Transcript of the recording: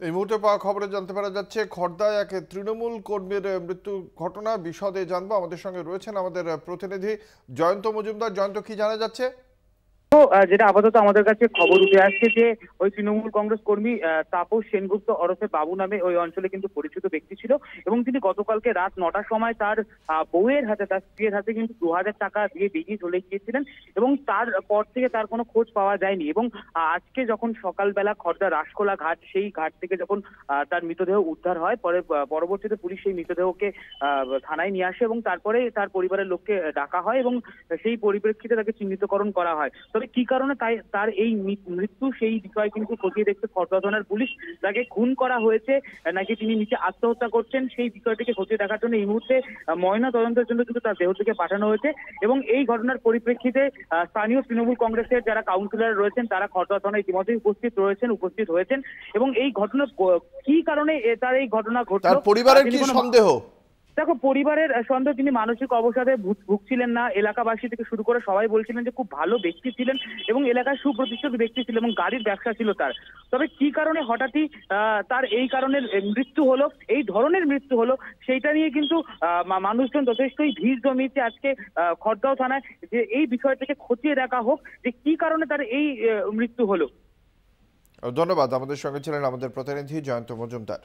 এই মুহূর্তে পাওয়া খবরে জানতে পারা যাচ্ছে খড়দায় এক তৃণমূল কর্মীর মৃত্যু ঘটনা। বিশদে জানবো, আমাদের সঙ্গে রয়েছেন আমাদের প্রতিনিধি জয়ন্ত মজুমদার। জয়ন্ত, কি জানা যাচ্ছে? তো যেটা আপাতত আমাদের কাছে খবর উঠে আসছে যে ওই তৃণমূল কংগ্রেস কর্মী তাপস সেনগুপ্ত ওরফে বাবু নামে ওই অঞ্চলে কিন্তু পরিচিত ব্যক্তি ছিল এবং তিনি গতকালকে রাত 9টার সময় তার বউয়ের হাতে, তার স্ত্রীর হাতে কিন্তু 2000 টাকা দিয়ে বেরিয়ে চলে গিয়েছিলেন এবং তারপর থেকে তার কোনো খোঁজ পাওয়া যায়নি। এবং আজকে যখন সকালবেলা খড়দা রাসকোলা ঘাট, সেই ঘাট থেকে যখন তার মৃতদেহ উদ্ধার হয়, পরবর্তীতে পুলিশ সেই মৃতদেহকে থানায় নিয়ে আসে এবং তারপরে তার পরিবারের লোককে ডাকা হয় এবং সেই পরিপ্রেক্ষিতে তাকে চিহ্নিতকরণ করা হয়। তবে কি কারণে তার এই মৃত্যু, সেই বিষয়ে কিন্তু খতিয়ে দেখতে খড়দা থানার পুলিশ। তাকে খুন করা হয়েছে নাকি তিনি নিচে আত্মহত্যা করছেন, সেই বিষয়টিকে খতিয়ে দেখার জন্য এই মুহূর্তে ময়না তদন্তের জন্য কিন্তু তার দেহটিকে পাঠানো হয়েছে। এবং এই ঘটনার পরিপ্রেক্ষিতে স্থানীয় তৃণমূল কংগ্রেসের যারা কাউন্সিলর রয়েছেন তারা খড়দা থানায় ইতিমধ্যেই উপস্থিত হয়েছেন এবং এই ঘটনা কি কারণে তার এই ঘটনা ঘটলো, তার পরিবারের কি সন্দেহ? দেখো, পরিবারের সন্দেহ তিনি মানসিক অবসাদে ভুগছিলেন না। এলাকাবাসী থেকে শুরু করে সবাই বলছিলেন যে খুব ভালো ব্যক্তি ছিলেন এবং এলাকায় সুপ্রতিষ্ঠিত ব্যক্তি ছিলেন এবং গাড়ির ব্যবসা ছিল তার। তবে কি কারণে হঠাৎই তার এই কারণের মৃত্যু হলো, এই ধরনের মৃত্যু হলো, সেইটা নিয়ে কিন্তু মানুষজন যথেষ্টই ভিড় জমিয়েছে আজকে খড়দহ থানায়, যে এই বিষয়টাকে খতিয়ে দেখা হোক যে কি কারণে তার এই মৃত্যু হলো। ধন্যবাদ। আমাদের সঙ্গে ছিলেন আমাদের প্রতিনিধি জয়ন্ত মজুমদার।